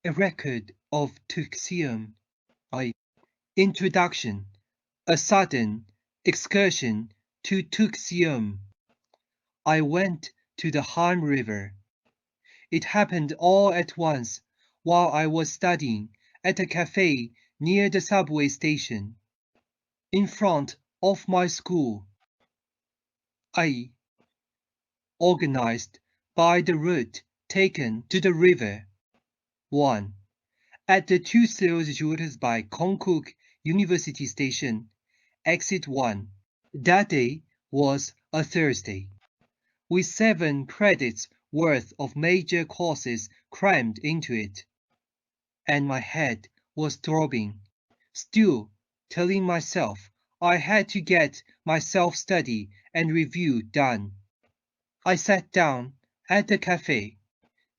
A record of Ttukseom. I. Introduction. A sudden excursion to Ttukseom. I went to the Han River. It happened all at once while I was studying at a cafe near the subway station, in front of my school. I. Organized by the route taken to the river. 1. At the 2 jours by Konkuk University Station, Exit 1. That day was a Thursday, with 7 credits worth of major courses crammed into it. And my head was throbbing, still telling myself I had to get my self-study and review done. I sat down at the cafe.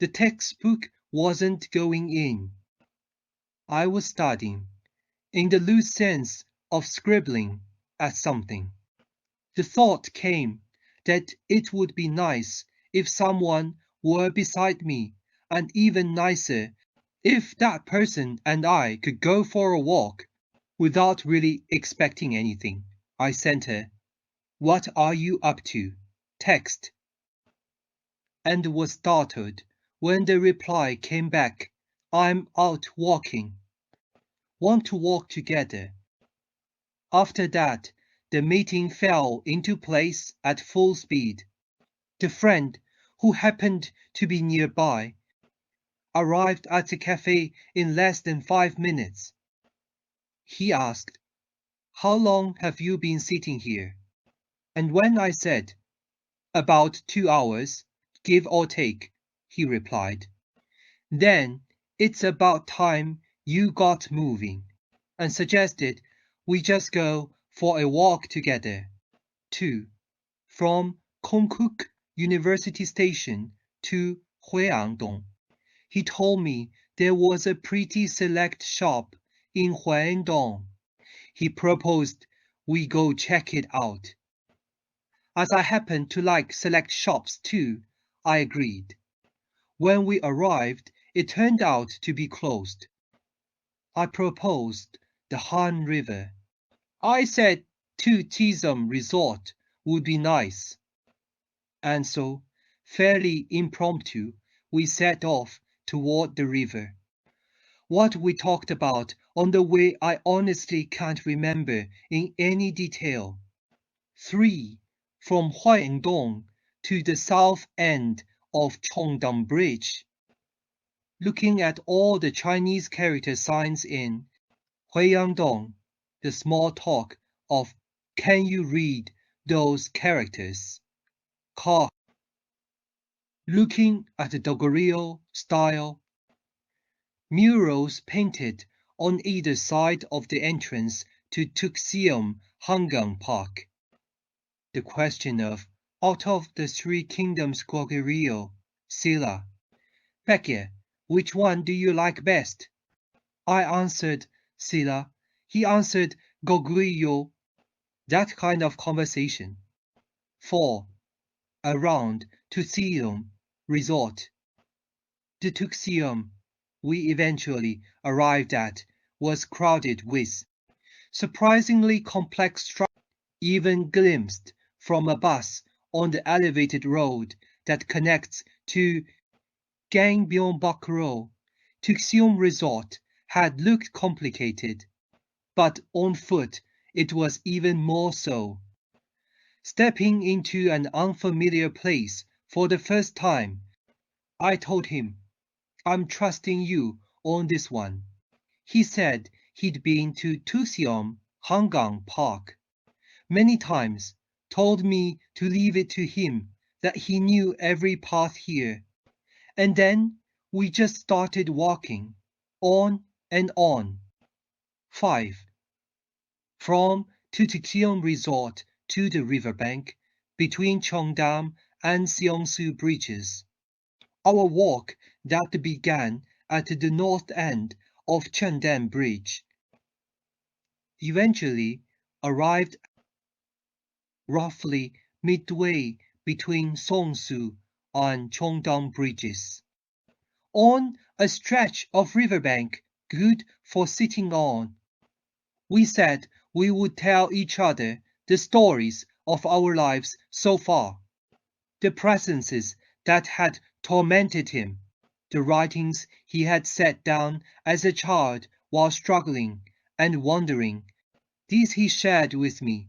The textbook wasn't going in. I was studying, in the loose sense of scribbling at something. The thought came that it would be nice if someone were beside me, and even nicer if that person and I could go for a walk. Without really expecting anything, I sent her, "What are you up to?" text, and was startled when the reply came back, "I'm out walking. Want to walk together?" After that, the meeting fell into place at full speed. The friend, who happened to be nearby, arrived at the cafe in less than 5 minutes. He asked, "How long have you been sitting here?" And when I said, "About 2 hours, give or take," he replied, "Then it's about time you got moving," and suggested we just go for a walk together. 2. From Konkuk University Station to Huiyangdong. He told me there was a pretty select shop in Huiyangdong. He proposed we go check it out. As I happen to like select shops too, I agreed. When we arrived, it turned out to be closed. I proposed the Han River. I said Ttukseom Resort would be nice. And so, fairly impromptu, we set off toward the river. What we talked about on the way I honestly can't remember in any detail. 3. From Huaiyingdong to the south end of Cheongdam Bridge. Looking at all the Chinese character signs in Huiyangdong, the small talk of "Can you read those characters?" Car. Looking at the Goguryeo style murals painted on either side of the entrance to Ttukseom Hangang Park. The question of, out of the 3 kingdoms Goguryeo, Silla, Baekje, which one do you like best? I answered Silla. He answered Goguryeo. That kind of conversation. 4. Around Ttukseom Resort. The Ttukseom we eventually arrived at was crowded with surprisingly complex structures, even glimpsed from a bus on the elevated road that connects to Gangbyeongbuk-ro. Ttukseom Resort had looked complicated, but on foot it was even more so. Stepping into an unfamiliar place for the first time, I told him, "I'm trusting you on this one." He said he'd been to Ttukseom Hangang Park many times, told me to leave it to him, that he knew every path here. And then we just started walking, on and on. 5. From Ttukseom Resort to the riverbank, between Cheongdam and Seongsu bridges. Our walk that began at the north end of Cheongdam Bridge eventually arrived roughly midway between Seongsu and Cheongdam bridges. on a stretch of riverbank good for sitting on. We said we would tell each other the stories of our lives so far, the presences that had tormented him, the writings he had set down as a child while struggling and wandering. These he shared with me.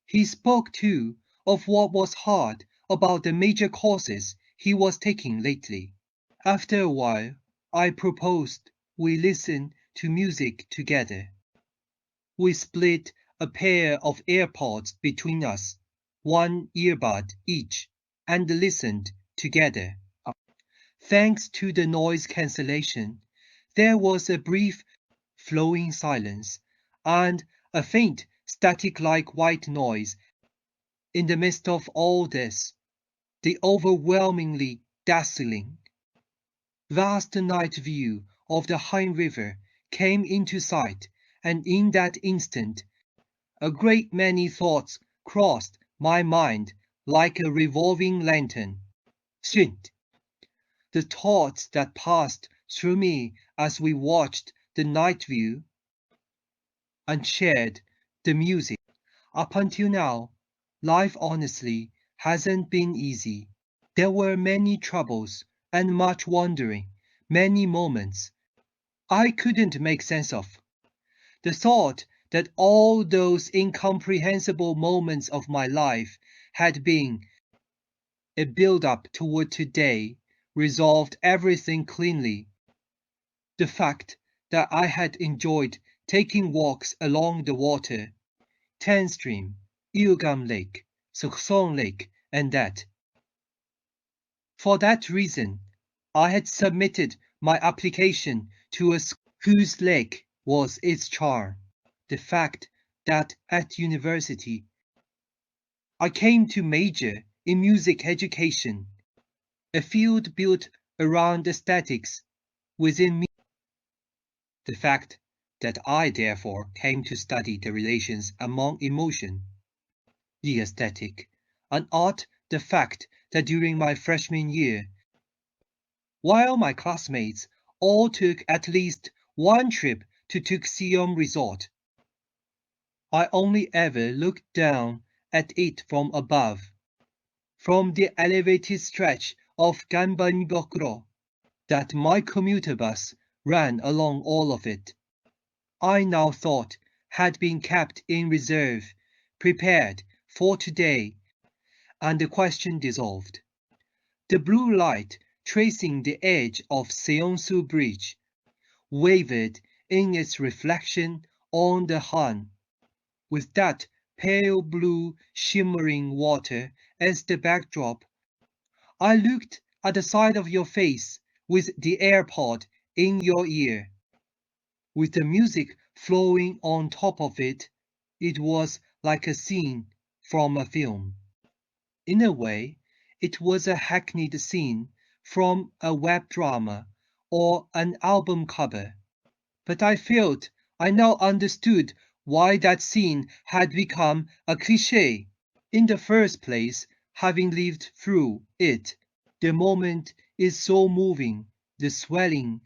He spoke, too, of what was hard about the major courses he was taking lately. After a while, I proposed we listen to music together. We split a pair of AirPods between us, one earbud each, and listened together. Thanks to the noise cancellation, there was a brief flowing silence and a faint static-like white noise. In the midst of all this, the overwhelmingly dazzling, vast night view of the Han River came into sight, and in that instant, a great many thoughts crossed my mind like a revolving lantern. Shint. The thoughts that passed through me as we watched the night view and shared the music. Up until now, life honestly hasn't been easy. There were many troubles and much wandering, many moments I couldn't make sense of. The thought that all those incomprehensible moments of my life had been a build-up toward today resolved everything cleanly. The fact that I had enjoyed taking walks along the water, Tan Stream, Ilgam Lake, Ttukseom Lake, and that. For that reason, I had submitted my application to a school whose lake was its charm. The fact that at university I came to major in music education, a field built around aesthetics within me. The fact that I therefore came to study the relations among emotion, the aesthetic, and art. The fact that during my freshman year, while my classmates all took at least one trip to Ttukseom Resort, I only ever looked down at it from above, from the elevated stretch of Ganbanibokuro, that my commuter bus ran along all of it. I now thought had been kept in reserve, prepared for today, and the question dissolved. The blue light tracing the edge of Seonsu Bridge wavered in its reflection on the Han, with that pale blue shimmering water as the backdrop. I looked at the side of your face with the AirPod in your ear, with the music flowing on top of it. It was like a scene from a film. In a way, it was a hackneyed scene from a web drama or an album cover. But I felt I now understood why that scene had become a cliché. In the first place, having lived through it, the moment is so moving, the swelling,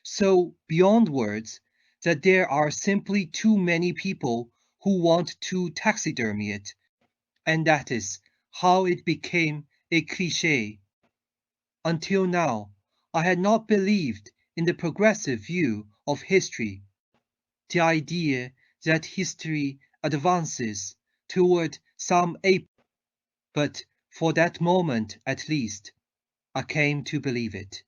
so beyond words, that there are simply too many people who want to taxidermy it, and that is how it became a cliché. Until now, I had not believed in the progressive view of history, the idea that history advances toward some ape, but for that moment at least, I came to believe it.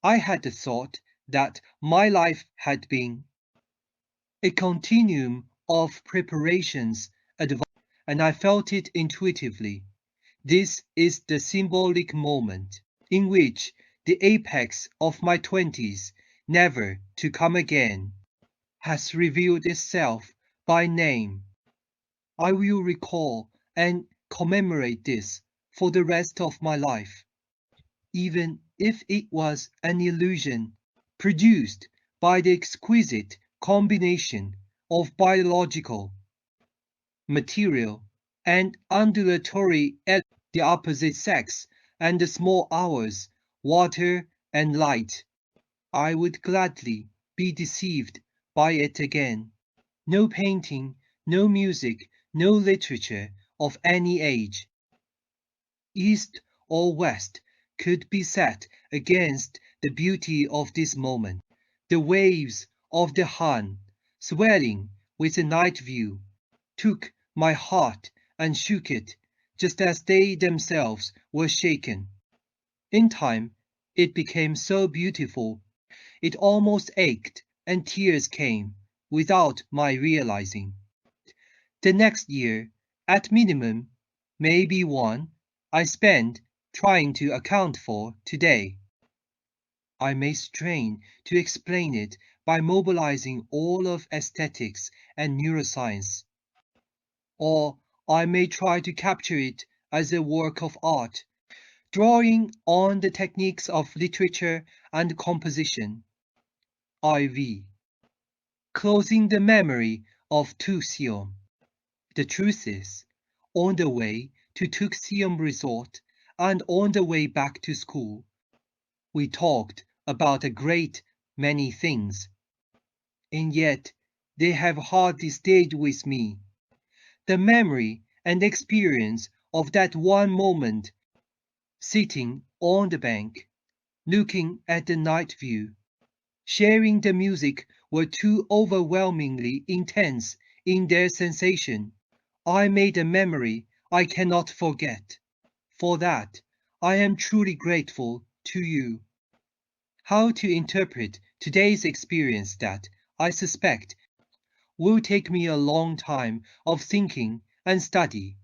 I had thought that my life had been a continuum of preparations, and I felt it intuitively. This is the symbolic moment in which the apex of my 20s, never to come again, has revealed itself by name. I will recall and commemorate this for the rest of my life, even if it was an illusion produced by the exquisite combination of biological, material, and undulatory, the opposite sex, and the small hours water, and light. I would gladly be deceived by it again. No painting, no music, no literature of any age, East or West, could be set against the beauty of this moment. The waves of the Han, swelling with the night view, took my heart and shook it, just as they themselves were shaken. In time, it became so beautiful, it almost ached, and tears came, without my realizing. The next year, at minimum, maybe one, I spent trying to account for today. I may strain to explain it by mobilizing all of aesthetics and neuroscience, or I may try to capture it as a work of art, drawing on the techniques of literature and composition. IV. Closing the memory of Ttukseom. The truth is, on the way to Ttukseom Resort and on the way back to school, we talked about a great many things, and yet they have hardly stayed with me. The memory and experience of that one moment, sitting on the bank, looking at the night view, sharing the music were too overwhelmingly intense in their sensation. I made a memory I cannot forget. For that, I am truly grateful to you. How to interpret today's experience that, I suspect, will take me a long time of thinking and study.